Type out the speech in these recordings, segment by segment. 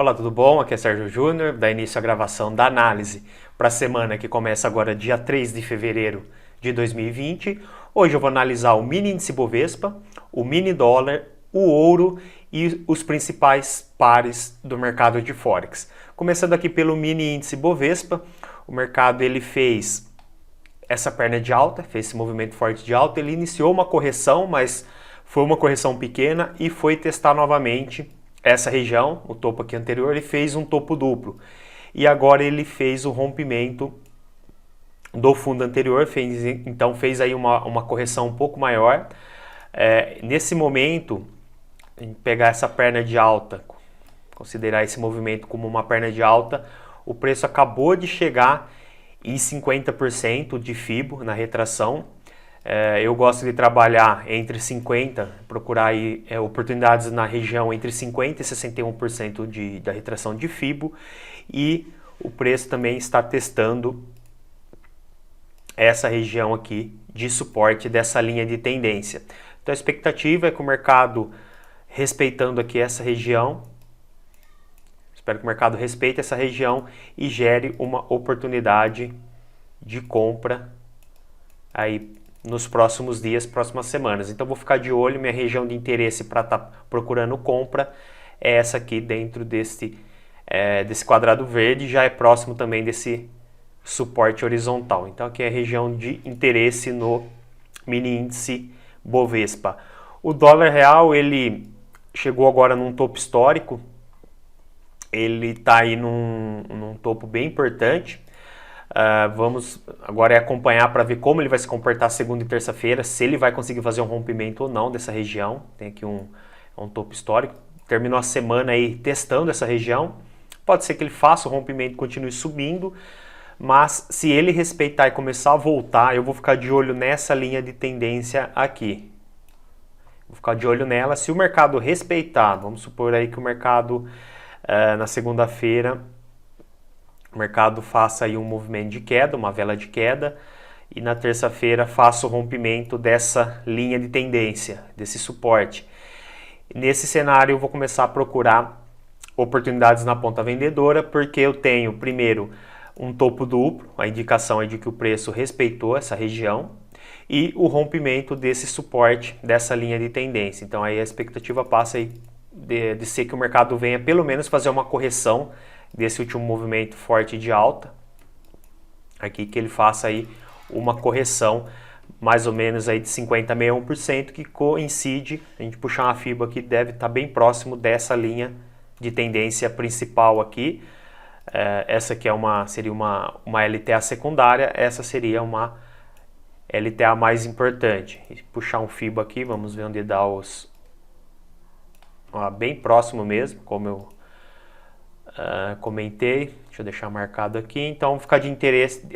Olá, tudo bom? Aqui é Sérgio Júnior, dá início à gravação da análise para a semana que começa agora dia 3 de fevereiro de 2020. Hoje eu vou analisar o mini índice Bovespa, o mini dólar, o ouro e os principais pares do mercado de Forex. Começando aqui pelo mini índice Bovespa, o mercado ele fez essa perna de alta, fez esse movimento forte de alta, ele iniciou uma correção, mas foi uma correção pequena e foi testar novamente essa região, o topo aqui anterior, ele fez um topo duplo. E agora ele fez o rompimento do fundo anterior, então fez aí uma correção um pouco maior. Nesse momento, pegar essa perna de alta, considerar esse movimento como uma perna de alta, o preço acabou de chegar em 50% de FIBO na retração. Eu gosto de trabalhar entre 50%, procurar aí, oportunidades na região entre 50% e 61% da retração de FIBO, e o preço também está testando essa região aqui de suporte dessa linha de tendência. Então a expectativa é que o mercado, respeitando aqui essa região, espero que o mercado respeite essa região e gere uma oportunidade de compra aí nos próximos dias, próximas semanas. Então vou ficar de olho, minha região de interesse para estar procurando compra é essa aqui dentro desse quadrado verde, já é próximo também desse suporte horizontal. Então aqui é a região de interesse no mini índice Bovespa. O dólar real, ele chegou agora num topo histórico, ele está aí num topo bem importante. Vamos agora acompanhar para ver como ele vai se comportar segunda e terça-feira, se ele vai conseguir fazer um rompimento ou não dessa região. Tem aqui um topo histórico, terminou a semana aí testando essa região, pode ser que ele faça o rompimento e continue subindo, mas se ele respeitar e começar a voltar, eu vou ficar de olho nessa linha de tendência aqui. Vou ficar de olho nela. Se o mercado respeitar, vamos supor aí que o mercado na segunda-feira o mercado faça aí um movimento de queda, uma vela de queda, e na terça-feira faça o rompimento dessa linha de tendência, desse suporte. Nesse cenário eu vou começar a procurar oportunidades na ponta vendedora, porque eu tenho primeiro um topo duplo, a indicação é de que o preço respeitou essa região, e o rompimento desse suporte, dessa linha de tendência. Então aí a expectativa passa aí de ser que o mercado venha pelo menos fazer uma correção desse último movimento forte de alta, aqui que ele faça aí uma correção mais ou menos aí de 50% a 61%, que coincide, a gente puxar uma FIBO aqui, deve estar bem próximo dessa linha de tendência principal aqui. Essa aqui seria uma LTA secundária, essa seria uma LTA mais importante. E puxar um FIBO aqui, vamos ver onde dá bem próximo mesmo, como eu comentei. Deixa eu deixar marcado aqui. Então ficar de interesse,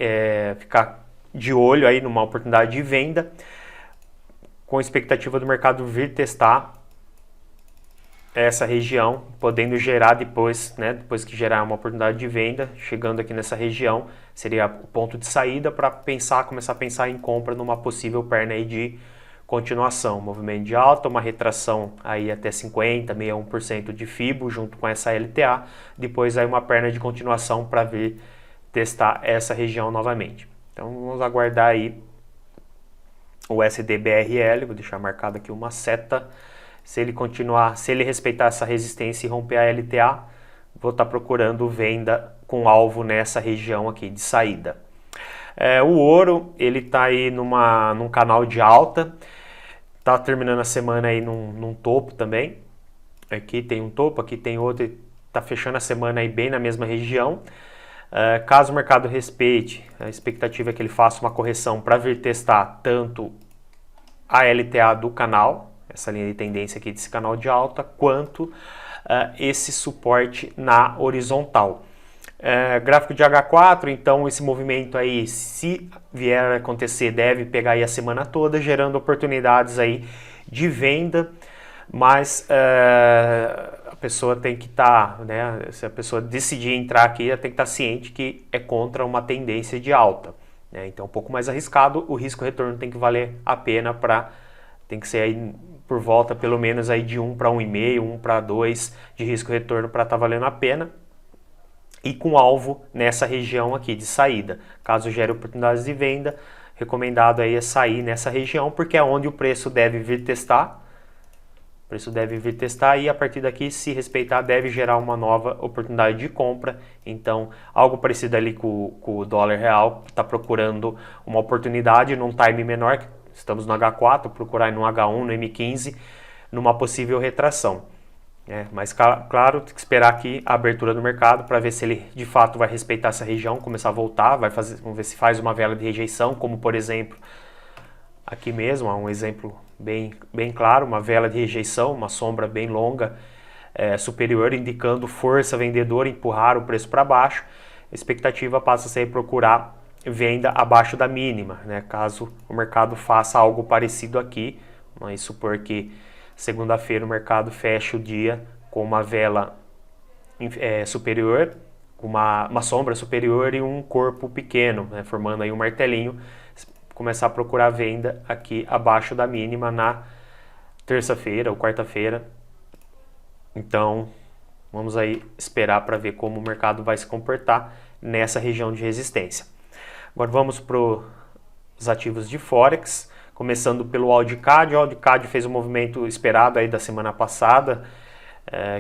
ficar de olho aí numa oportunidade de venda, com expectativa do mercado vir testar essa região, podendo gerar depois, depois que gerar uma oportunidade de venda, chegando aqui nessa região, seria o ponto de saída para começar a pensar em compra numa possível perna aí de continuação, movimento de alta, uma retração aí até 50%, 61% de FIBO junto com essa LTA, depois aí uma perna de continuação para vir testar essa região novamente. Então vamos aguardar aí o SDBRL, vou deixar marcado aqui uma seta. Se ele respeitar essa resistência e romper a LTA, vou estar procurando venda com alvo nessa região aqui de saída. O ouro, ele está aí num canal de alta, está terminando a semana aí num topo também. Aqui tem um topo, aqui tem outro, está fechando a semana aí bem na mesma região. Caso o mercado respeite, a expectativa é que ele faça uma correção para vir testar tanto a LTA do canal, essa linha de tendência aqui desse canal de alta, quanto esse suporte na horizontal. Gráfico de H4, então esse movimento aí, se vier a acontecer, deve pegar aí a semana toda, gerando oportunidades aí de venda, mas a pessoa tem que estar, se a pessoa decidir entrar aqui, ela tem que estar ciente que é contra uma tendência de alta, então um pouco mais arriscado, o risco-retorno tem que valer a pena, tem que ser aí por volta pelo menos aí de 1 para 1,5, 1 para 2 de risco-retorno para estar valendo a pena. E com alvo nessa região aqui de saída. Caso gere oportunidades de venda, recomendado aí é sair nessa região, porque é onde o preço deve vir testar. O preço deve vir testar e a partir daqui, se respeitar, deve gerar uma nova oportunidade de compra. Então, algo parecido ali com o dólar real, está procurando uma oportunidade num time menor, estamos no H4, procurar no H1, no M15, numa possível retração. Mas claro, tem que esperar aqui a abertura do mercado para ver se ele de fato vai respeitar essa região, começar a voltar, vamos ver se faz uma vela de rejeição, como por exemplo, aqui mesmo, há um exemplo bem claro, uma vela de rejeição, uma sombra bem longa, superior, indicando força vendedora, empurrar o preço para baixo. A expectativa passa a ser procurar venda abaixo da mínima, caso o mercado faça algo parecido aqui, vamos supor que segunda-feira o mercado fecha o dia com uma vela superior, uma sombra superior e um corpo pequeno, formando aí um martelinho, começar a procurar venda aqui abaixo da mínima na terça-feira ou quarta-feira. Então, vamos aí esperar para ver como o mercado vai se comportar nessa região de resistência. Agora vamos para os ativos de Forex, começando pelo AudiCAD. O AudiCAD fez um movimento esperado aí da semana passada,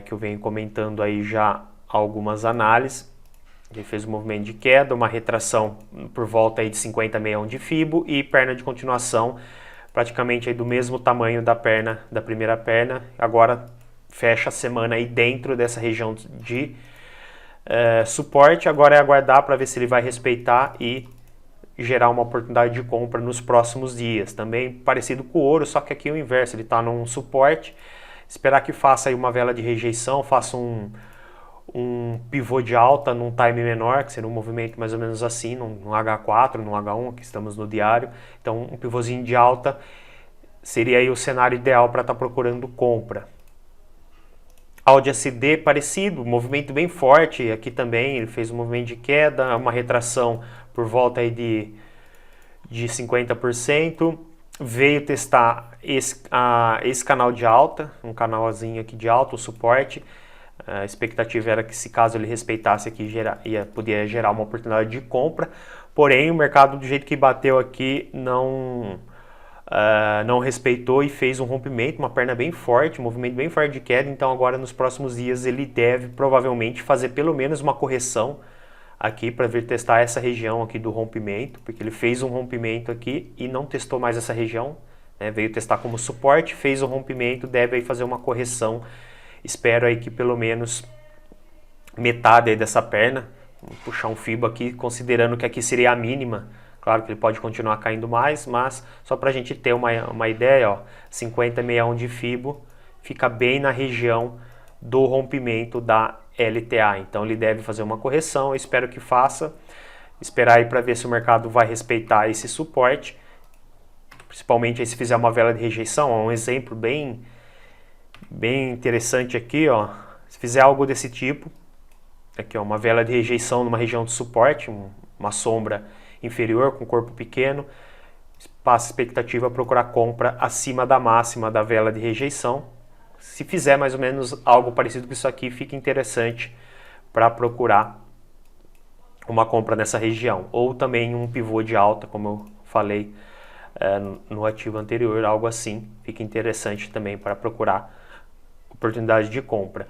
que eu venho comentando aí já algumas análises. Ele fez um movimento de queda, uma retração por volta aí de 50,61 de Fibo e perna de continuação praticamente aí do mesmo tamanho da primeira perna. Agora fecha a semana aí dentro dessa região de suporte. Agora é aguardar para ver se ele vai respeitar e gerar uma oportunidade de compra nos próximos dias. Também parecido com o ouro, só que aqui é o inverso, ele está num suporte. Esperar que faça aí uma vela de rejeição, faça um pivô de alta num time menor, que seria um movimento mais ou menos assim, no H4, no H1, que estamos no diário. Então um pivôzinho de alta seria aí o cenário ideal para estar procurando compra. Audi SD parecido, movimento bem forte aqui também, ele fez um movimento de queda, uma retração por volta aí de 50%, veio testar esse canal de alta, um canalzinho aqui de alta, o suporte. A expectativa era que se caso ele respeitasse aqui, poderia gerar uma oportunidade de compra, porém o mercado do jeito que bateu aqui não respeitou e fez um rompimento, uma perna bem forte, um movimento bem forte de queda. Então agora nos próximos dias ele deve provavelmente fazer pelo menos uma correção aqui para vir testar essa região aqui do rompimento, porque ele fez um rompimento aqui e não testou mais essa região, veio testar como suporte, fez o rompimento, deve aí fazer uma correção. Espero aí que pelo menos metade aí dessa perna, vou puxar um Fibo aqui, considerando que aqui seria a mínima. Claro que ele pode continuar caindo mais, mas só para a gente ter uma ideia, 50,61 de Fibo fica bem na região do rompimento da LTA. Então ele deve fazer uma correção, eu espero que faça. Esperar aí para ver se o mercado vai respeitar esse suporte, principalmente aí se fizer uma vela de rejeição. Um exemplo bem interessante aqui, se fizer algo desse tipo, aqui uma vela de rejeição numa região de suporte, uma sombra inferior com corpo pequeno, passa a expectativa procurar compra acima da máxima da vela de rejeição. Se fizer mais ou menos algo parecido com isso aqui, fica interessante para procurar uma compra nessa região, ou também um pivô de alta, como eu falei no ativo anterior, algo assim, fica interessante também para procurar oportunidade de compra.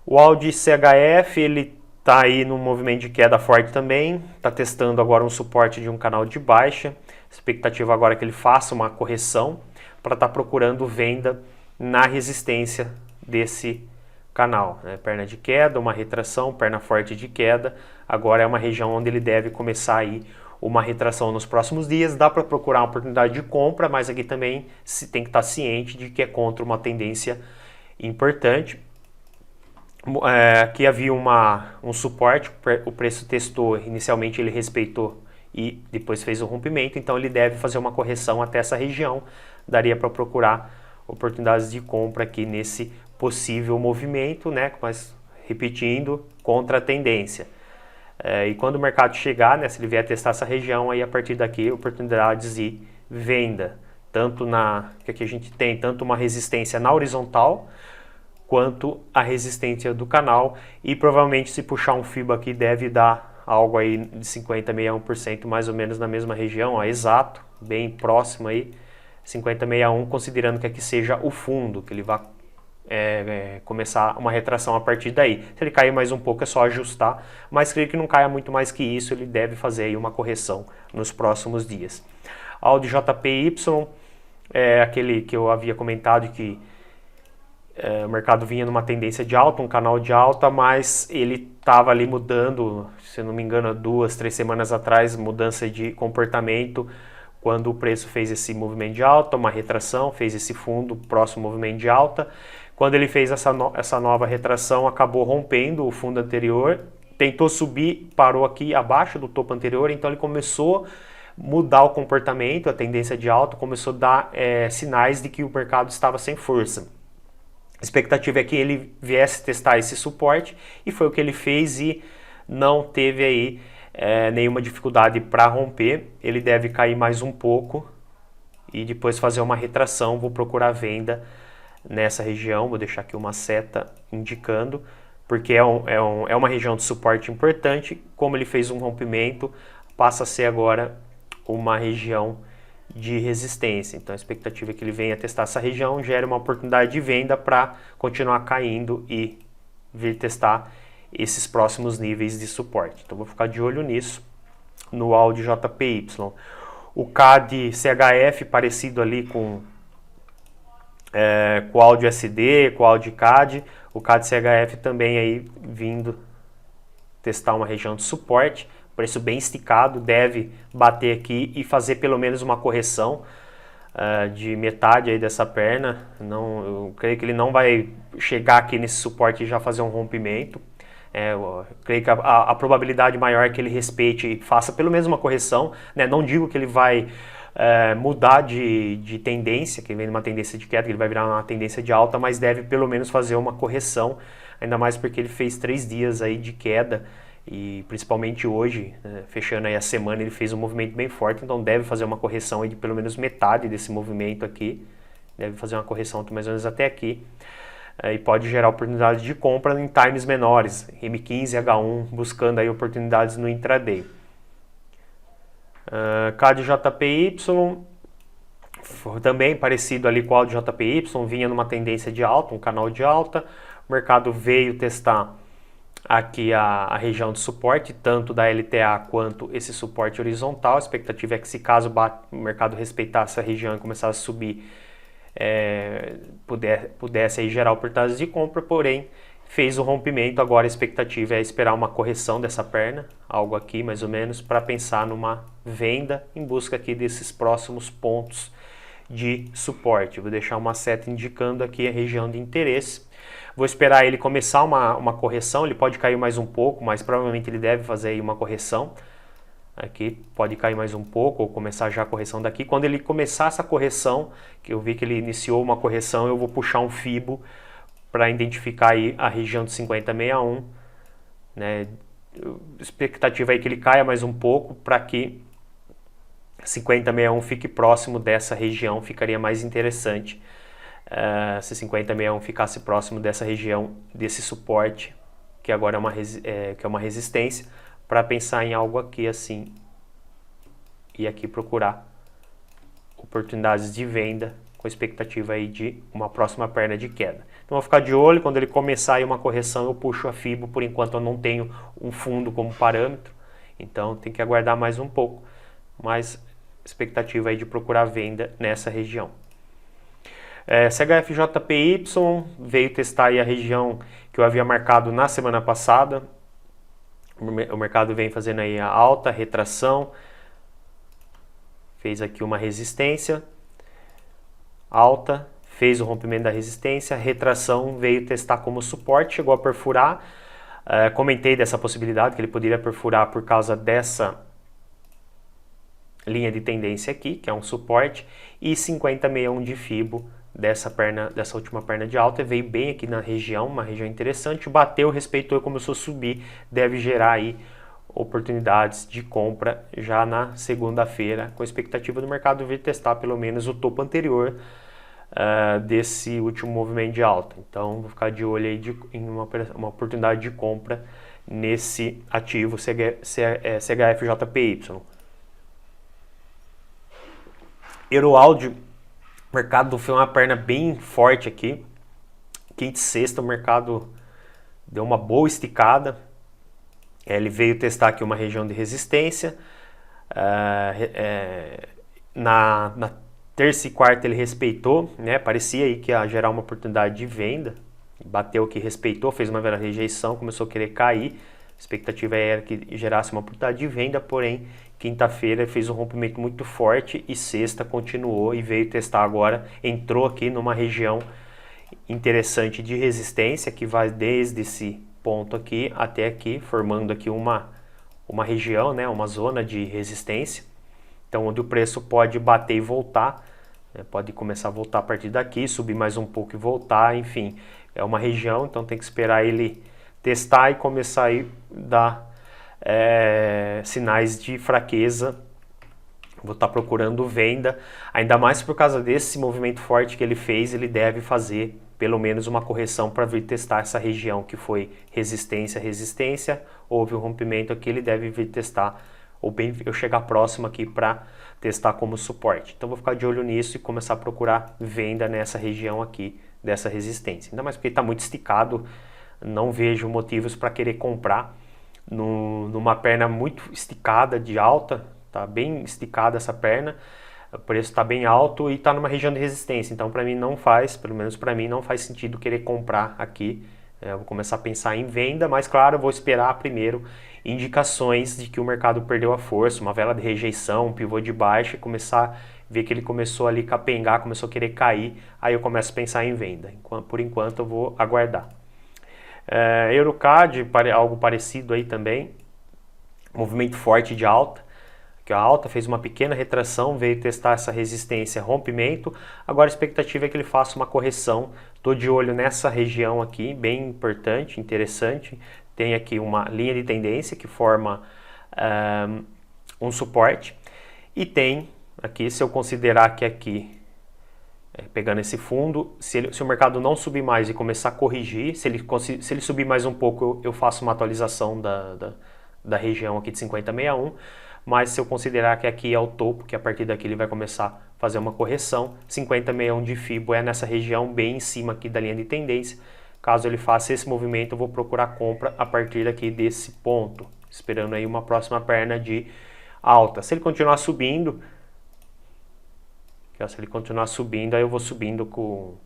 O Audi CHF, ele está aí num movimento de queda forte também, está testando agora um suporte de um canal de baixa, expectativa agora é que ele faça uma correção para estar procurando venda na resistência desse canal, perna de queda, uma retração, perna forte de queda, agora é uma região onde ele deve começar aí uma retração nos próximos dias. Dá para procurar uma oportunidade de compra, mas aqui também se tem que estar ciente de que é contra uma tendência importante. Aqui havia um suporte, o preço testou, inicialmente ele respeitou e depois fez o rompimento, então ele deve fazer uma correção até essa região. Daria para procurar oportunidades de compra aqui nesse possível movimento, mas repetindo, contra a tendência. E quando o mercado chegar, se ele vier testar essa região, aí a partir daqui oportunidades de venda, que aqui a gente tem tanto uma resistência na horizontal, quanto a resistência do canal, e provavelmente se puxar um FIBO aqui deve dar algo aí de 50,61% mais ou menos na mesma região, ó, exato, bem próximo aí, 50,61, considerando que aqui seja o fundo, que ele vai começar uma retração a partir daí. Se ele cair mais um pouco é só ajustar, mas creio que não caia muito mais que isso, ele deve fazer aí uma correção nos próximos dias. Audi JPY é aquele que eu havia comentado que o mercado vinha numa tendência de alta, um canal de alta, mas ele estava ali mudando, se não me engano, 2, 3 semanas atrás, mudança de comportamento, quando o preço fez esse movimento de alta, uma retração, fez esse fundo, próximo movimento de alta. Quando ele fez essa nova retração, acabou rompendo o fundo anterior, tentou subir, parou aqui abaixo do topo anterior, então ele começou a mudar o comportamento, a tendência de alta, começou a dar sinais de que o mercado estava sem força. A expectativa é que ele viesse testar esse suporte, e foi o que ele fez e não teve aí nenhuma dificuldade para romper. Ele deve cair mais um pouco e depois fazer uma retração. Vou procurar venda nessa região, vou deixar aqui uma seta indicando, porque é uma região de suporte importante. Como ele fez um rompimento, passa a ser agora uma região de resistência. Então a expectativa é que ele venha testar essa região, gere uma oportunidade de venda para continuar caindo e vir testar esses próximos níveis de suporte. Então vou ficar de olho nisso no Audi JPY. O CAD CHF parecido ali com o Audi SD, com o Audi CAD. O CAD CHF também aí vindo testar uma região de suporte. Preço bem esticado, deve bater aqui e fazer pelo menos uma correção de metade aí dessa perna. Eu creio que ele não vai chegar aqui nesse suporte e já fazer um rompimento. Eu creio que a probabilidade maior é que ele respeite e faça pelo menos uma correção, né? Não digo que ele vai mudar de tendência, que vem numa tendência de queda, que ele vai virar uma tendência de alta, mas deve pelo menos fazer uma correção, ainda mais porque ele fez 3 dias aí de queda. E principalmente hoje, fechando aí a semana, ele fez um movimento bem forte, então deve fazer uma correção aí de pelo menos metade desse movimento aqui. Deve fazer uma correção aqui, mais ou menos até aqui. E pode gerar oportunidades de compra em times menores, M15, H1, buscando aí oportunidades no intraday. CAD JPY, também parecido ali com o Audi JPY, vinha numa tendência de alta, um canal de alta. O mercado veio testar aqui a região de suporte, tanto da LTA quanto esse suporte horizontal. A expectativa é que, se caso o mercado respeitar essa região e começar a subir, pudesse aí gerar oportunidades de compra, porém fez o rompimento. Agora a expectativa é esperar uma correção dessa perna, algo aqui mais ou menos, para pensar numa venda em busca aqui desses próximos pontos de suporte. Vou deixar uma seta indicando aqui a região de interesse. Vou esperar ele começar uma correção, ele pode cair mais um pouco, mas provavelmente ele deve fazer aí uma correção. Aqui pode cair mais um pouco ou começar já a correção daqui. Quando ele começar essa correção, que eu vi que ele iniciou uma correção, eu vou puxar um FIBO para identificar aí a região de 50,61. Né? A expectativa é que ele caia mais um pouco para que 50,61 fique próximo dessa região, ficaria mais interessante. Se 50,61 ficasse próximo dessa região, desse suporte, que agora é uma resistência, para pensar em algo aqui assim, e aqui procurar oportunidades de venda com expectativa aí de uma próxima perna de queda. Então vou ficar de olho, quando ele começar aí uma correção eu puxo a FIBO. Por enquanto eu não tenho um fundo como parâmetro, então tem que aguardar mais um pouco, mas expectativa aí de procurar venda nessa região. CHFJPY veio testar aí a região que eu havia marcado na semana passada. O mercado vem fazendo aí a alta, retração, fez aqui uma resistência, alta, fez o rompimento da resistência, retração, veio testar como suporte, chegou a perfurar. Comentei dessa possibilidade, que ele poderia perfurar por causa dessa linha de tendência aqui, que é um suporte, e 50,61 de FIBO dessa última perna de alta, veio bem aqui na região, uma região interessante, bateu, respeitou e começou a subir, deve gerar aí oportunidades de compra já na segunda-feira, com a expectativa do mercado vir testar pelo menos o topo anterior desse último movimento de alta. Então vou ficar de olho aí em uma oportunidade de compra nesse ativo CHF-JPY. Euroáudio, o mercado foi uma perna bem forte aqui. Quinta e sexta o mercado deu uma boa esticada. Ele veio testar aqui uma região de resistência. Na terça e quarta ele respeitou, né? Parecia aí que ia gerar uma oportunidade de venda. Bateu aqui, respeitou, fez uma vera rejeição, começou a querer cair. A expectativa era que gerasse uma oportunidade de venda, porém, quinta-feira fez um rompimento muito forte e sexta continuou e veio testar agora. Entrou aqui numa região interessante de resistência, que vai desde esse ponto aqui até aqui, formando aqui uma região, né? Uma zona de resistência. Então, onde o preço pode bater e voltar, né? Pode começar a voltar a partir daqui, subir mais um pouco e voltar, enfim. É uma região, então tem que esperar ele testar e começar a dar sinais de fraqueza. Vou estar procurando venda, ainda mais por causa desse movimento forte que ele fez, ele deve fazer pelo menos uma correção para vir testar essa região que foi resistência, houve um rompimento aqui, ele deve vir testar, ou bem eu chegar próximo aqui para testar como suporte. Então vou ficar de olho nisso e começar a procurar venda nessa região aqui, dessa resistência. Ainda mais porque está muito esticado, não vejo motivos para querer comprar numa perna muito esticada de alta, tá bem esticada essa perna, o preço está bem alto e está numa região de resistência, então para mim não faz, pelo menos para mim não faz sentido querer comprar aqui. Eu vou começar a pensar em venda, mas claro, eu vou esperar primeiro indicações de que o mercado perdeu a força, uma vela de rejeição, um pivô de baixa, e começar a ver que ele começou ali a capengar, começou a querer cair, aí eu começo a pensar em venda. Por enquanto eu vou aguardar. EuroCAD, algo parecido aí também, movimento forte de alta, que a alta fez uma pequena retração, veio testar essa resistência, rompimento, agora a expectativa é que ele faça uma correção. Estou de olho nessa região aqui, bem importante, interessante, tem aqui uma linha de tendência que forma um suporte, e tem aqui, se eu considerar que aqui, pegando esse fundo, se o mercado não subir mais e começar a corrigir, se ele subir mais um pouco, eu faço uma atualização da região aqui de 50,61, mas se eu considerar que aqui é o topo, que a partir daqui ele vai começar a fazer uma correção, 50,61 de FIBO é nessa região bem em cima aqui da linha de tendência. Caso ele faça esse movimento, eu vou procurar compra a partir daqui desse ponto, esperando aí uma próxima perna de alta. Se ele continuar subindo, aí eu vou subindo com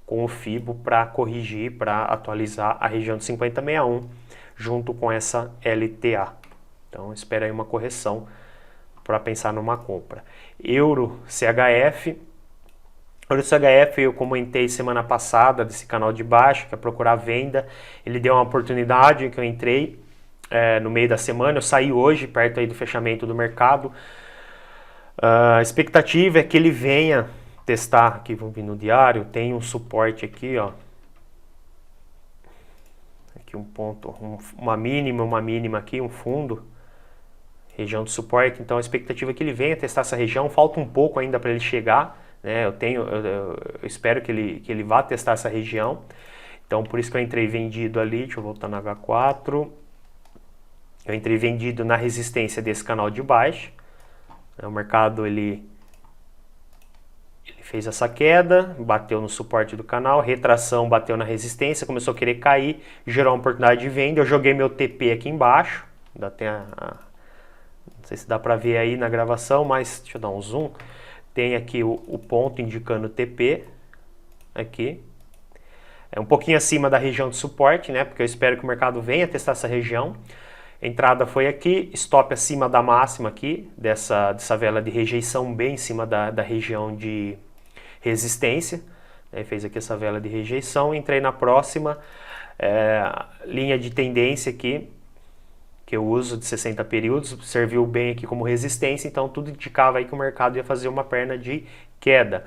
o FIBO para corrigir, para atualizar a região de 50,61 junto com essa LTA. Então espera aí uma correção para pensar numa compra. Euro-CHF, eu comentei semana passada desse canal de baixo, que é procurar venda. Ele deu uma oportunidade que eu entrei no meio da semana, eu saí hoje, perto aí do fechamento do mercado. A expectativa é que ele venha testar, aqui vamos vir no diário, tem um suporte aqui, ó. Aqui um ponto, uma mínima aqui, um fundo, região de suporte. Então a expectativa é que ele venha testar essa região, falta um pouco ainda para ele chegar, né? Eu espero que ele vá testar essa região. Então por isso que eu entrei vendido ali, deixa eu voltar no H4. Eu entrei vendido na resistência desse canal de baixo. O mercado ele fez essa queda, bateu no suporte do canal, retração, bateu na resistência, começou a querer cair, gerou uma oportunidade de venda. Eu joguei meu TP aqui embaixo, não sei se dá para ver aí na gravação, mas deixa eu dar um zoom. Tem aqui o ponto indicando TP, aqui. É um pouquinho acima da região de suporte, né? Porque eu espero que o mercado venha testar essa região. Entrada foi aqui, stop acima da máxima aqui, dessa vela de rejeição bem em cima da região de resistência. Fez aqui essa vela de rejeição, entrei na próxima, linha de tendência aqui, que eu uso de 60 períodos, serviu bem aqui como resistência, então tudo indicava aí que o mercado ia fazer uma perna de queda.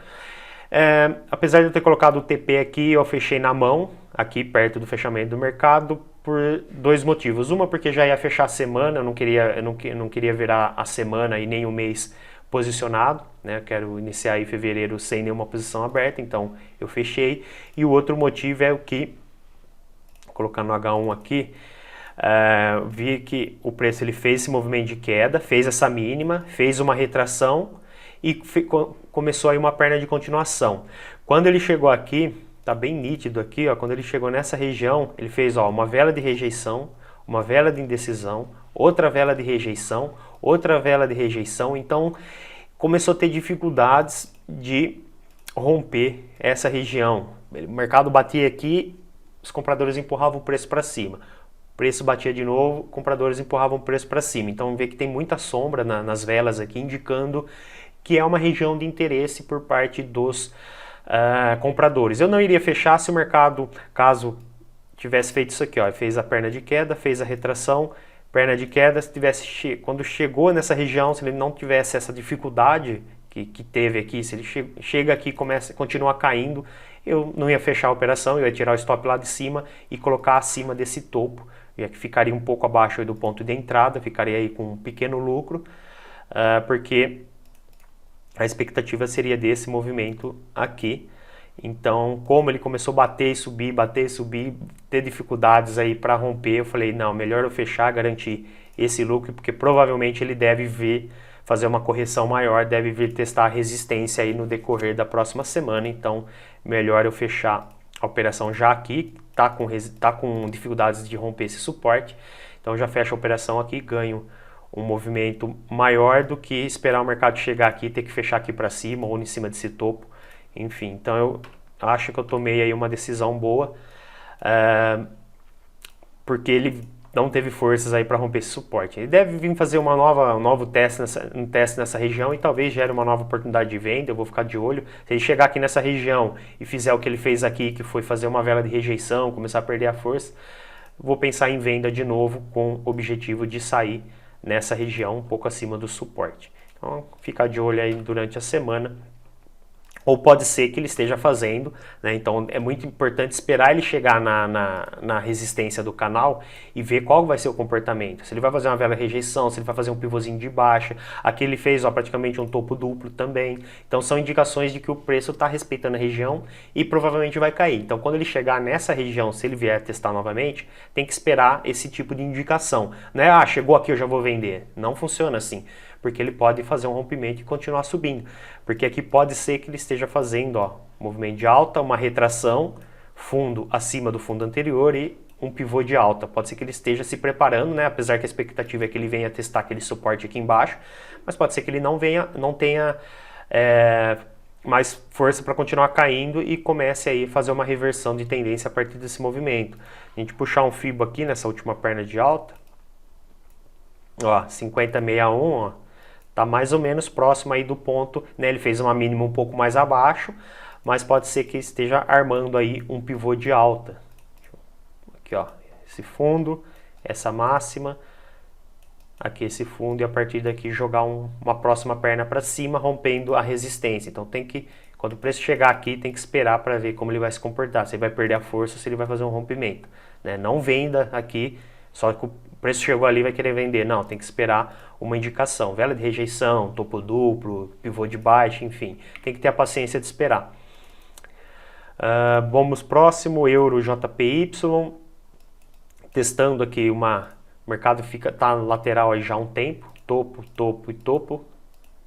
Apesar de eu ter colocado o TP aqui, eu fechei na mão, aqui perto do fechamento do mercado, por dois motivos. Uma, porque já ia fechar a semana, eu não queria virar a semana e nem o mês posicionado, né? Eu quero iniciar aí fevereiro sem nenhuma posição aberta, então eu fechei. E o outro motivo é o que, vou colocar no H1 aqui, vi que o preço ele fez esse movimento de queda, fez essa mínima, fez uma retração e começou aí uma perna de continuação. Quando ele chegou aqui, tá bem nítido aqui, ó, quando ele chegou nessa região, ele fez, ó, uma vela de rejeição, uma vela de indecisão, outra vela de rejeição, outra vela de rejeição. Então começou a ter dificuldades de romper essa região. O mercado batia aqui, os compradores empurravam o preço para cima. O preço batia de novo, compradores empurravam o preço para cima. Então vê que tem muita sombra nas velas aqui, indicando que é uma região de interesse por parte dos compradores. Eu não iria fechar se o mercado, caso tivesse feito isso aqui, ó, fez a perna de queda, fez a retração, perna de queda, se tivesse quando chegou nessa região, se ele não tivesse essa dificuldade que teve aqui, se ele chega aqui e continua caindo, eu não ia fechar a operação, eu ia tirar o stop lá de cima e colocar acima desse topo, e aqui ficaria um pouco abaixo aí do ponto de entrada, ficaria aí com um pequeno lucro, porque a expectativa seria desse movimento aqui. Então, como ele começou a bater e subir, ter dificuldades aí para romper, eu falei, não, melhor eu fechar, garantir esse lucro, porque provavelmente ele deve vir fazer uma correção maior, deve vir testar a resistência aí no decorrer da próxima semana. Então, melhor eu fechar a operação já aqui, tá com dificuldades de romper esse suporte. Então, já fecho a operação aqui, ganho um movimento maior do que esperar o mercado chegar aqui, ter que fechar aqui para cima ou em cima desse topo. Enfim, então eu acho que eu tomei aí uma decisão boa, porque ele não teve forças aí para romper esse suporte. Ele deve vir fazer um novo teste nessa região e talvez gere uma nova oportunidade de venda. Eu vou ficar de olho. Se ele chegar aqui nessa região e fizer o que ele fez aqui, que foi fazer uma vela de rejeição, começar a perder a força, vou pensar em venda de novo com o objetivo de sair nessa região um pouco acima do suporte. Então, ficar de olho aí durante a semana. Ou pode ser que ele esteja fazendo, né? Então é muito importante esperar ele chegar na resistência do canal e ver qual vai ser o comportamento. Se ele vai fazer uma vela rejeição, se ele vai fazer um pivôzinho de baixa. Aqui ele fez, ó, praticamente um topo duplo também. Então são indicações de que o preço está respeitando a região e provavelmente vai cair. Então quando ele chegar nessa região, se ele vier testar novamente, tem que esperar esse tipo de indicação. Não é, ah, chegou aqui eu já vou vender. Não funciona assim, porque ele pode fazer um rompimento e continuar subindo. Porque aqui pode ser que ele esteja fazendo, ó, movimento de alta, uma retração, fundo acima do fundo anterior e um pivô de alta. Pode ser que ele esteja se preparando, né? Apesar que a expectativa é que ele venha testar aquele suporte aqui embaixo, mas pode ser que ele não tenha mais força para continuar caindo e comece aí a fazer uma reversão de tendência a partir desse movimento. A gente puxar um Fibo aqui nessa última perna de alta, ó, 50,61, ó, tá mais ou menos próximo aí do ponto, né? Ele fez uma mínima um pouco mais abaixo, mas pode ser que esteja armando aí um pivô de alta. Aqui, ó, esse fundo, essa máxima, aqui esse fundo e a partir daqui jogar uma próxima perna para cima, rompendo a resistência. Então tem que, quando o preço chegar aqui, tem que esperar para ver como ele vai se comportar, se ele vai perder a força ou se ele vai fazer um rompimento, né? Não venda aqui, só que o preço chegou ali vai querer vender. Não, tem que esperar uma indicação. Vela de rejeição, topo duplo, pivô de baixa, enfim. Tem que ter a paciência de esperar. Vamos próximo, Euro JPY. Testando aqui o mercado tá lateral aí já há um tempo. Topo, topo e topo.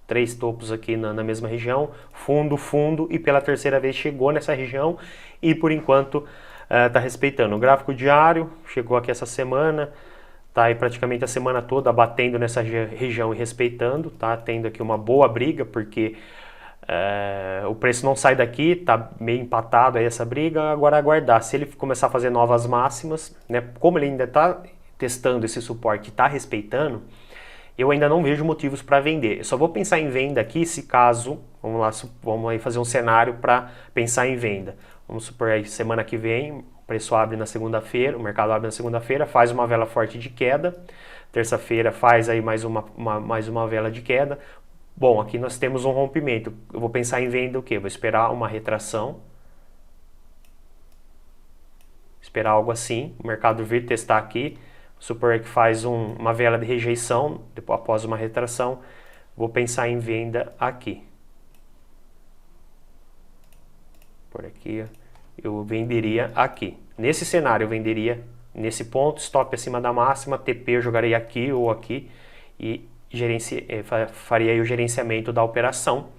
3 topos aqui na mesma região. Fundo, fundo e pela terceira vez chegou nessa região e por enquanto tá respeitando. O gráfico diário chegou aqui essa semana. Tá aí praticamente a semana toda batendo nessa região e respeitando, tá tendo aqui uma boa briga, porque o preço não sai daqui, tá meio empatado aí essa briga, agora aguardar. Se ele começar a fazer novas máximas, né, como ele ainda está testando esse suporte e está respeitando, eu ainda não vejo motivos para vender. Eu só vou pensar em venda aqui se caso, vamos aí fazer um cenário para pensar em venda. Vamos supor aí semana que vem, o preço abre na segunda-feira, o mercado abre na segunda-feira, faz uma vela forte de queda, terça-feira faz aí mais uma vela de queda. Bom, aqui nós temos um rompimento. Eu vou pensar em venda o quê? Vou esperar uma retração. esperar algo assim, o mercado vir testar aqui, supor que faz uma vela de rejeição, depois, após uma retração, vou pensar em venda aqui. Por aqui, eu venderia aqui. Nesse cenário, eu venderia nesse ponto, stop acima da máxima, TP eu jogaria aqui ou aqui e faria aí o gerenciamento da operação.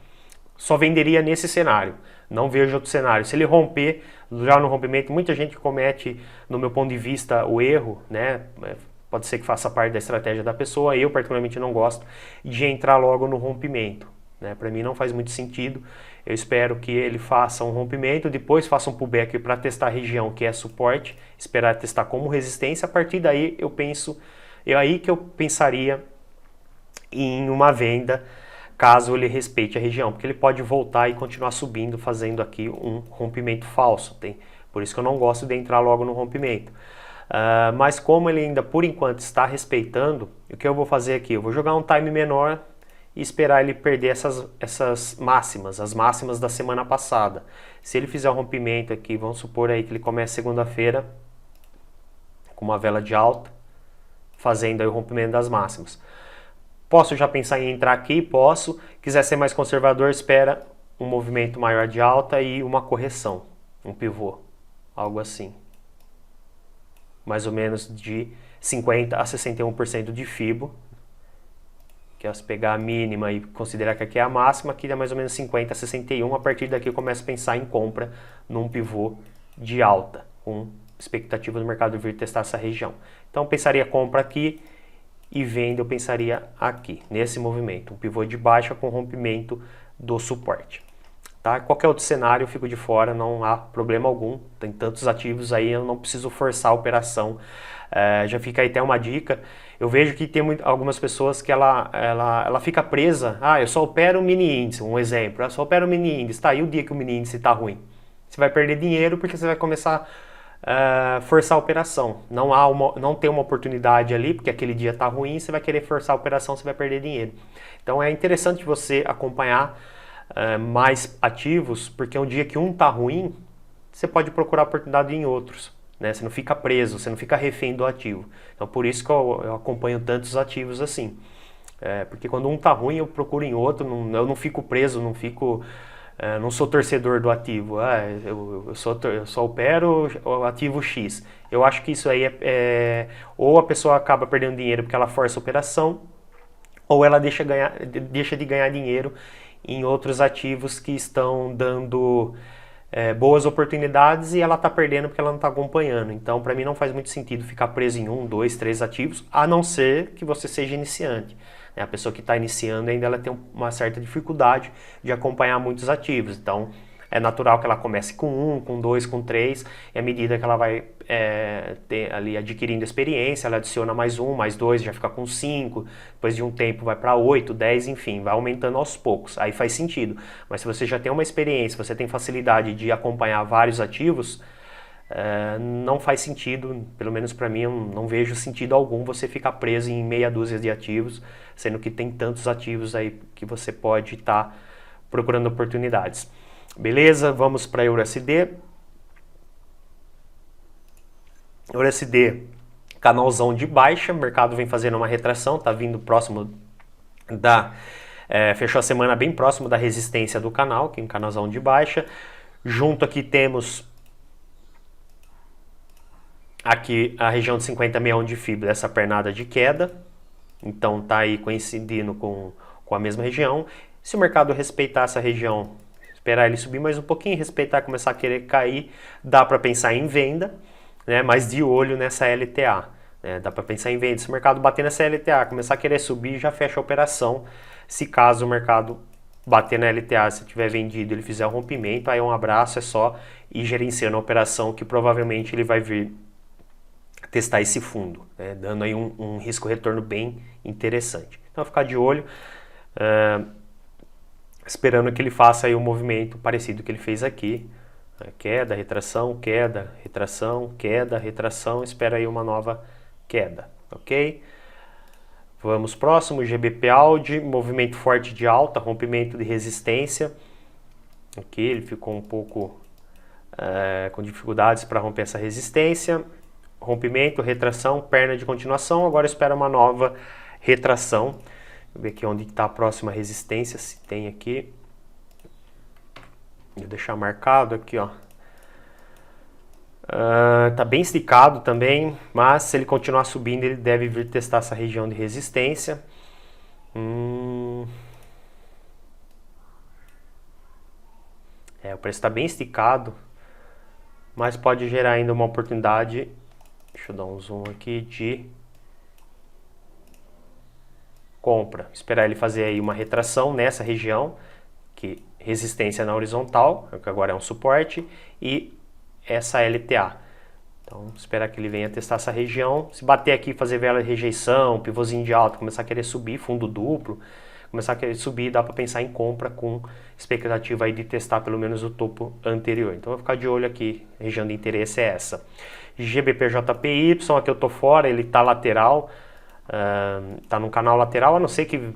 Só venderia nesse cenário, não vejo outro cenário. Se ele romper, já no rompimento, muita gente comete, no meu ponto de vista, o erro, né? Pode ser que faça parte da estratégia da pessoa, eu particularmente não gosto de entrar logo no rompimento, né? Para mim não faz muito sentido. Eu espero que ele faça um rompimento, depois faça um pullback para testar a região que é suporte, esperar testar como resistência. A partir daí é aí que eu pensaria em uma venda, caso ele respeite a região, porque ele pode voltar e continuar subindo, fazendo aqui um rompimento falso. Por isso que eu não gosto de entrar logo no rompimento. Mas como ele ainda por enquanto está respeitando, o que eu vou fazer aqui? Eu vou jogar um time menor e esperar ele perder essas máximas, as máximas da semana passada. Se ele fizer um rompimento aqui, vamos supor aí que ele comece segunda-feira com uma vela de alta, fazendo aí o rompimento das máximas. Posso já pensar em entrar aqui? Posso. Quiser ser mais conservador, espera um movimento maior de alta e uma correção, um pivô, algo assim. Mais ou menos de 50% a 61% de FIBO, que é se pegar a mínima e considerar que aqui é a máxima, aqui é mais ou menos 50% a 61%, a partir daqui eu começo a pensar em compra num pivô de alta, com expectativa do mercado vir testar essa região. Então eu pensaria compra aqui e venda eu pensaria aqui, nesse movimento, um pivô de baixa com rompimento do suporte. Tá? Qualquer outro cenário eu fico de fora, não há problema algum, tem tantos ativos aí, eu não preciso forçar a operação. Já fica aí até uma dica, eu vejo que tem algumas pessoas que ela fica presa, eu só opero o mini índice, um exemplo, eu só opero o mini índice, tá? E o dia que o mini índice está ruim? Você vai perder dinheiro porque você vai começar a forçar a operação, não tem uma oportunidade ali, porque aquele dia está ruim, você vai querer forçar a operação, você vai perder dinheiro. Então é interessante você acompanhar mais ativos, porque um dia que um está ruim, você pode procurar oportunidade em outros, né? Você não fica preso, você não fica refém do ativo. Então por isso que eu acompanho tantos ativos assim, porque quando um está ruim eu procuro em outro, eu não fico preso, não sou torcedor do ativo, eu só opero o ativo X. Eu acho que isso aí ou a pessoa acaba perdendo dinheiro porque ela força a operação, ou ela deixa de ganhar dinheiro em outros ativos que estão dando boas oportunidades e ela está perdendo porque ela não está acompanhando. Então, para mim não faz muito sentido ficar preso em 1, 2, 3 ativos, a não ser que você seja iniciante. A pessoa que está iniciando ainda ela tem uma certa dificuldade de acompanhar muitos ativos. Então, é natural que ela comece com 1, com 2, com 3, e à medida que ela vai ali adquirindo experiência, ela adiciona mais 1, mais 2, já fica com 5, depois de um tempo vai para 8, 10, enfim, vai aumentando aos poucos, aí faz sentido. Mas se você já tem uma experiência, você tem facilidade de acompanhar vários ativos, não faz sentido, pelo menos para mim, eu não vejo sentido algum você ficar preso em meia dúzia de ativos, sendo que tem tantos ativos aí que você pode estar procurando oportunidades. Beleza? Vamos para EURUSD. EURUSD, canalzão de baixa, o mercado vem fazendo uma retração, está vindo próximo fechou a semana bem próximo da resistência do canal, que é um canalzão de baixa. Junto aqui temos aqui a região de 50,61 de fibra, essa pernada de queda. Então tá aí coincidindo com a mesma região. Se o mercado respeitar essa região, esperar ele subir mais um pouquinho, respeitar, começar a querer cair, dá para pensar em venda, né? Mas de olho nessa LTA, né? Dá para pensar em venda. Se o mercado bater nessa LTA, começar a querer subir, já fecha a operação. Se caso o mercado bater na LTA, se tiver vendido, ele fizer um rompimento, aí um abraço, é só ir gerenciando a operação, que provavelmente ele vai vir testar esse fundo, né? Dando aí um risco-retorno bem interessante. Então ficar de olho, esperando que ele faça aí um movimento parecido que ele fez aqui, queda, retração, queda, retração, queda, retração, espera aí uma nova queda, ok? Vamos próximo, GBP Audi, movimento forte de alta, rompimento de resistência, ok, ele ficou um pouco com dificuldades para romper essa resistência. Rompimento, retração, perna de continuação. Agora espera uma nova retração. Vou ver aqui onde está a próxima resistência, se tem aqui. Vou deixar marcado aqui, ó. Tá bem esticado também, mas se ele continuar subindo, ele deve vir testar essa região de resistência. O preço está bem esticado, mas pode gerar ainda uma oportunidade. Deixa eu dar um zoom aqui de compra. Esperar ele fazer aí uma retração nessa região, que resistência na horizontal, que agora é um suporte, e essa LTA. Então, esperar que ele venha testar essa região. Se bater aqui, fazer vela de rejeição, pivôzinho de alta, começar a querer subir, fundo duplo, começar a querer subir, dá para pensar em compra com expectativa aí de testar pelo menos o topo anterior. Então, vou ficar de olho aqui, a região de interesse é essa. GBPJPY, aqui eu tô fora, ele tá lateral, tá no canal lateral, a não ser que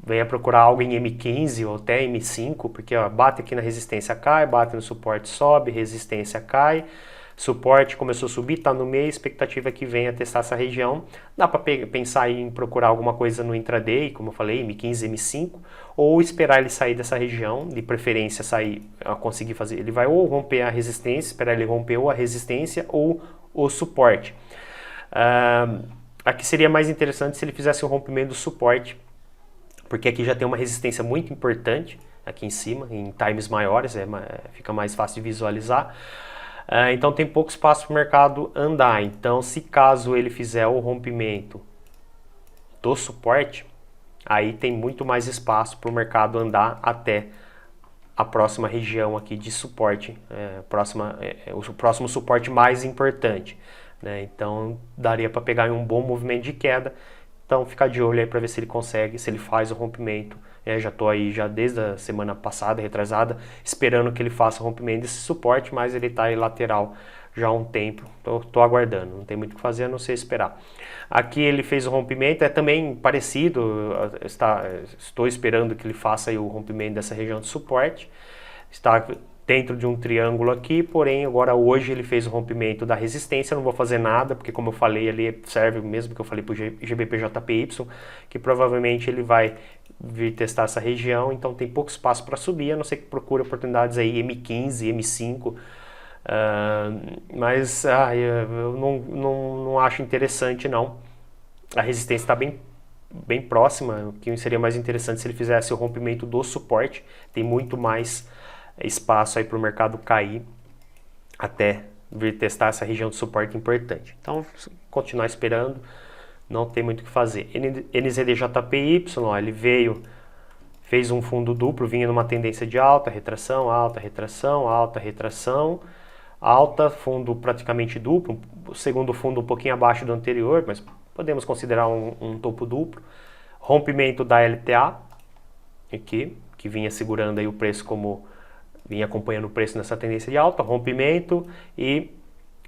venha procurar algo em M15 ou até M5, porque ó, bate aqui na resistência, cai, bate no suporte, sobe, resistência cai, suporte começou a subir, está no meio, expectativa é que venha testar essa região. Dá para pensar em procurar alguma coisa no intraday, como eu falei, M15, M5, ou esperar ele sair dessa região, de preferência sair, conseguir fazer, ele vai ou romper a resistência, esperar ele romper ou a resistência ou o suporte. Aqui seria mais interessante se ele fizesse um rompimento do suporte, porque aqui já tem uma resistência muito importante aqui em cima, em times maiores, fica mais fácil de visualizar. Então tem pouco espaço para o mercado andar. Então, se caso ele fizer o rompimento do suporte, aí tem muito mais espaço para o mercado andar até a próxima região aqui de suporte, o próximo suporte mais importante, né? Então daria para pegar um bom movimento de queda. Então ficar de olho aí para ver se ele consegue, se ele faz o rompimento. Já estou aí já desde a semana passada, retrasada, esperando que ele faça o rompimento desse suporte, mas ele está aí lateral já há um tempo. Estou aguardando, não tem muito o que fazer a não ser esperar. Aqui ele fez o rompimento, é também parecido, estou esperando que ele faça aí o rompimento dessa região de suporte. Está dentro de um triângulo aqui, porém agora hoje ele fez o rompimento da resistência, não vou fazer nada, porque como eu falei, ele serve o mesmo que eu falei para o GBPJPY, que provavelmente ele vai vir testar essa região, então tem pouco espaço para subir, a não ser que procure oportunidades aí M15, M5, mas eu não acho interessante não. A resistência está bem próxima, o que seria mais interessante se ele fizesse o rompimento do suporte, tem muito mais espaço aí para o mercado cair até vir testar essa região de suporte importante. Então, continuar esperando, não tem muito o que fazer. NZDJPY, ó, ele fez um fundo duplo, vinha numa tendência de alta, retração, alta, retração, alta, retração, alta, fundo praticamente duplo, o segundo fundo um pouquinho abaixo do anterior, mas podemos considerar um topo duplo. Rompimento da LTA, aqui, que vinha segurando aí o preço como vinha acompanhando o preço nessa tendência de alta, rompimento e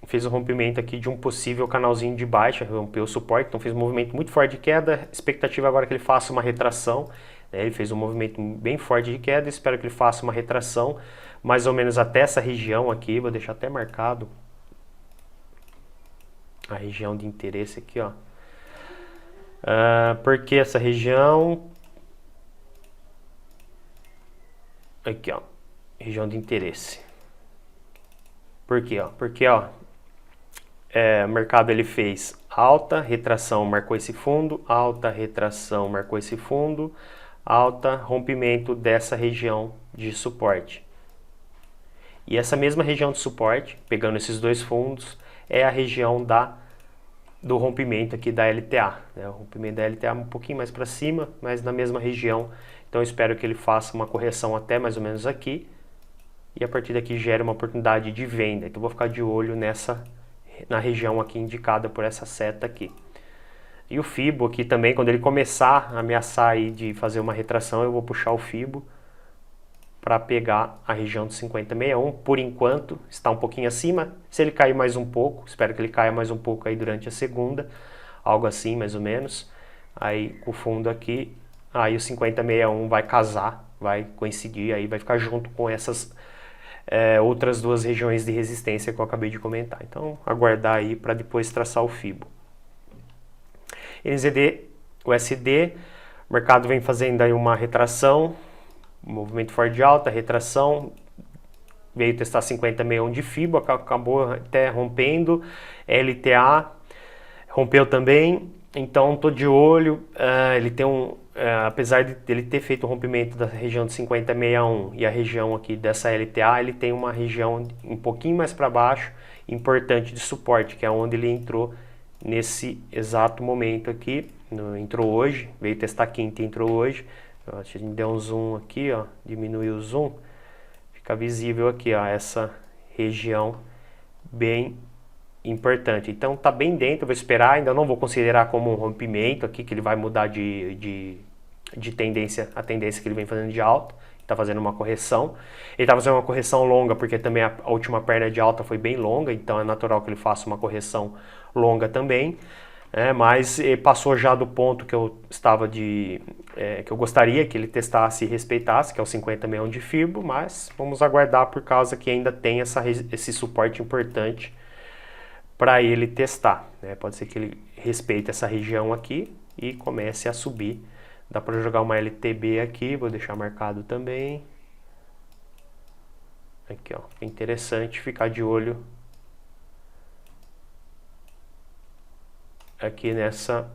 fez o rompimento aqui de um possível canalzinho de baixa, rompeu o suporte, então fez um movimento muito forte de queda, expectativa agora que ele faça uma retração, né? Ele fez um movimento bem forte de queda, espero que ele faça uma retração, mais ou menos até essa região aqui, vou deixar até marcado a região de interesse aqui, ó. Porque essa região aqui, ó, região de interesse. Por quê? Porque o mercado ele fez alta, retração, marcou esse fundo, alta, retração, marcou esse fundo, alta, rompimento dessa região de suporte. E essa mesma região de suporte, pegando esses dois fundos, é a região do rompimento aqui da LTA, né? O rompimento da LTA um pouquinho mais para cima, mas na mesma região. Então eu espero que ele faça uma correção até mais ou menos aqui e a partir daqui gere uma oportunidade de venda. Então eu vou ficar de olho na região aqui indicada por essa seta aqui. E o Fibo aqui também, quando ele começar a ameaçar aí de fazer uma retração, eu vou puxar o Fibo para pegar a região de 50,61. Por enquanto está um pouquinho acima. Se ele cair mais um pouco, espero que ele caia mais um pouco aí durante a segunda, algo assim mais ou menos. Aí com o fundo aqui, aí o 50,61 vai casar, vai coincidir, aí vai ficar junto com outras duas regiões de resistência que eu acabei de comentar. Então, aguardar aí para depois traçar o FIBO. NZD, USD, o mercado vem fazendo aí uma retração, movimento forte de alta, retração, veio testar 50,61 de FIBO, acabou até rompendo, LTA rompeu também, então estou de olho, ele tem apesar de ele ter feito o rompimento da região de 50,61 e a região aqui dessa LTA, ele tem uma região um pouquinho mais para baixo, importante de suporte, que é onde ele entrou nesse exato momento aqui, entrou hoje, veio testar quinta e entrou hoje. A gente deu um zoom aqui, ó, diminuiu o zoom, fica visível aqui, ó, essa região bem importante. Então tá bem dentro, vou esperar, ainda não vou considerar como um rompimento aqui, que ele vai mudar de tendência, a tendência que ele vem fazendo de alta, está fazendo uma correção. Ele está fazendo uma correção longa, porque também a última perna de alta foi bem longa, então é natural que ele faça uma correção longa também. Mas passou já do ponto que eu estava que eu gostaria que ele testasse e respeitasse, que é o 50,61 de FIBO, mas vamos aguardar por causa que ainda tem esse suporte importante para ele testar, né? Pode ser que ele respeite essa região aqui e comece a subir. Dá para jogar uma LTB aqui, vou deixar marcado também. Aqui, ó, é interessante ficar de olho aqui nessa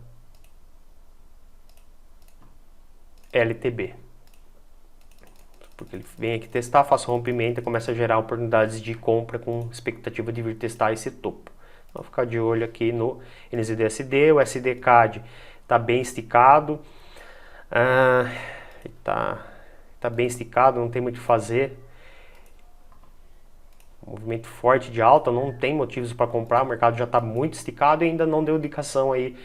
LTB, porque ele vem aqui testar, faz rompimento e começa a gerar oportunidades de compra com expectativa de vir testar esse topo. Então ficar de olho aqui no NZD-USD, o SDCAD está bem esticado, tá bem esticado, não tem muito o que fazer. Movimento forte de alta, não tem motivos para comprar, o mercado já está muito esticado e ainda não deu indicação aí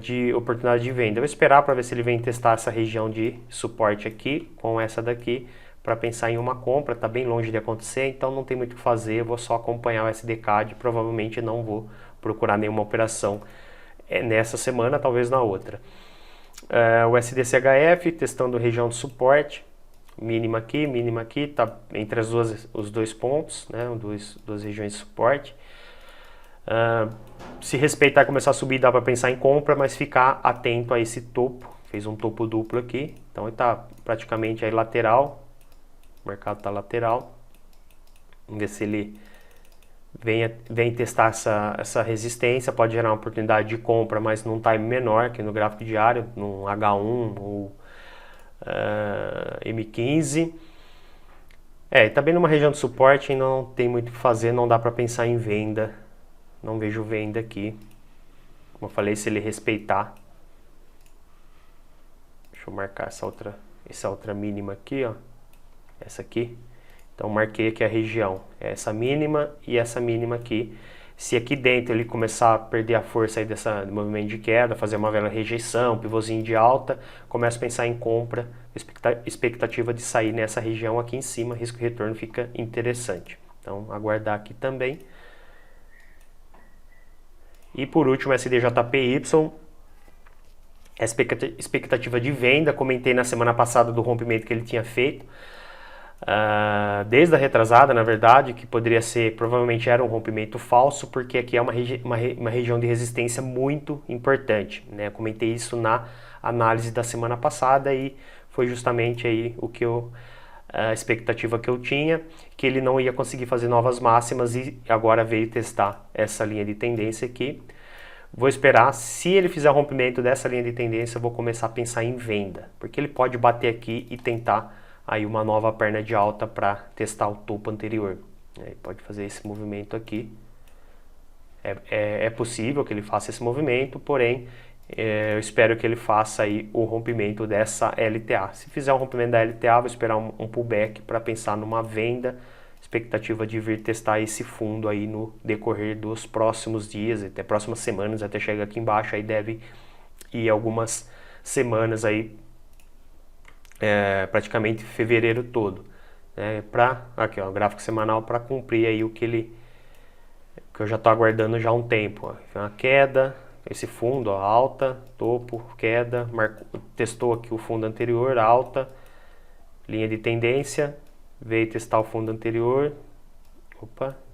de oportunidade de venda. Eu vou esperar para ver se ele vem testar essa região de suporte aqui, com essa daqui, para pensar em uma compra. Está bem longe de acontecer, então não tem muito o que fazer, eu vou só acompanhar o SDCAD, provavelmente não vou procurar nenhuma operação nessa semana, talvez na outra. O SDCHF, testando região de suporte, mínima aqui, tá entre os dois pontos, né, duas regiões de suporte. Se respeitar e começar a subir, dá para pensar em compra, mas ficar atento a esse topo. Fez um topo duplo aqui, então ele está praticamente aí lateral, o mercado está lateral. Vamos ver se ele vem testar essa resistência, pode gerar uma oportunidade de compra, mas num time menor, que no gráfico diário, no H1 ou M15. Tá bem numa região de suporte, ainda não tem muito o que fazer, não dá para pensar em venda, não vejo venda aqui. Como eu falei, se ele respeitar, deixa eu marcar essa outra mínima aqui, ó, essa aqui. Então marquei aqui a região, essa mínima e essa mínima aqui. Se aqui dentro ele começar a perder a força aí desse movimento de queda, fazer uma vela rejeição, pivôzinho de alta, começa a pensar em compra, expectativa de sair nessa região aqui em cima, risco e retorno fica interessante. Então aguardar aqui também. E por último, SDJPY, expectativa de venda, comentei na semana passada do rompimento que ele tinha feito. Desde a retrasada, na verdade, que poderia ser, provavelmente era um rompimento falso, porque aqui é uma região de resistência muito importante, né? Eu comentei isso na análise da semana passada e foi justamente aí a expectativa que eu tinha, que ele não ia conseguir fazer novas máximas e agora veio testar essa linha de tendência aqui. Vou esperar, se ele fizer o rompimento dessa linha de tendência, eu vou começar a pensar em venda, porque ele pode bater aqui e tentar aí uma nova perna de alta para testar o topo anterior. Pode fazer esse movimento aqui. É possível que ele faça esse movimento, porém eu espero que ele faça aí o rompimento dessa LTA. Se fizer o rompimento da LTA, vou esperar um pullback para pensar numa venda. Expectativa de vir testar esse fundo aí no decorrer dos próximos dias, até próximas semanas, até chegar aqui embaixo. Aí deve ir algumas semanas aí, praticamente fevereiro todo, né, aqui ó, gráfico semanal para cumprir aí o que eu já estou aguardando já há um tempo, ó. Uma queda, esse fundo, ó, alta, topo, queda, testou aqui o fundo anterior, alta, linha de tendência, veio testar o fundo anterior,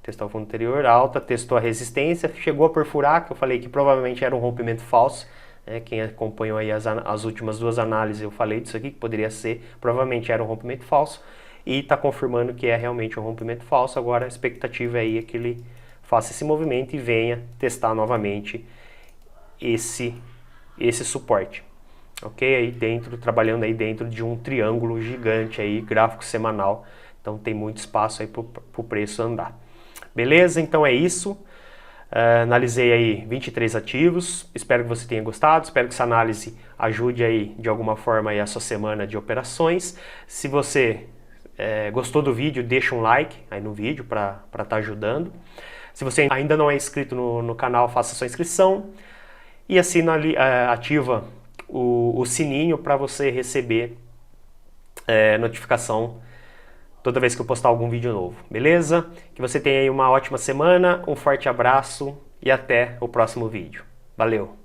testar o fundo anterior, alta, testou a resistência, chegou a perfurar, que eu falei que provavelmente era um rompimento falso, né? Quem acompanhou aí as últimas duas análises, eu falei disso aqui, que poderia ser, provavelmente era um rompimento falso, e está confirmando que é realmente um rompimento falso. Agora a expectativa aí é que ele faça esse movimento e venha testar novamente esse suporte, ok? Aí dentro, trabalhando aí dentro de um triângulo gigante aí, gráfico semanal, então tem muito espaço aí para o preço andar. Beleza? Então é isso. Analisei aí 23 ativos, espero que você tenha gostado, espero que essa análise ajude aí de alguma forma aí a sua semana de operações. Se você gostou do vídeo, deixa um like aí no vídeo para estar ajudando. Se você ainda não é inscrito no canal, faça sua inscrição e assina ali, ativa o sininho para você receber notificação toda vez que eu postar algum vídeo novo, beleza? Que você tenha aí uma ótima semana, um forte abraço e até o próximo vídeo. Valeu!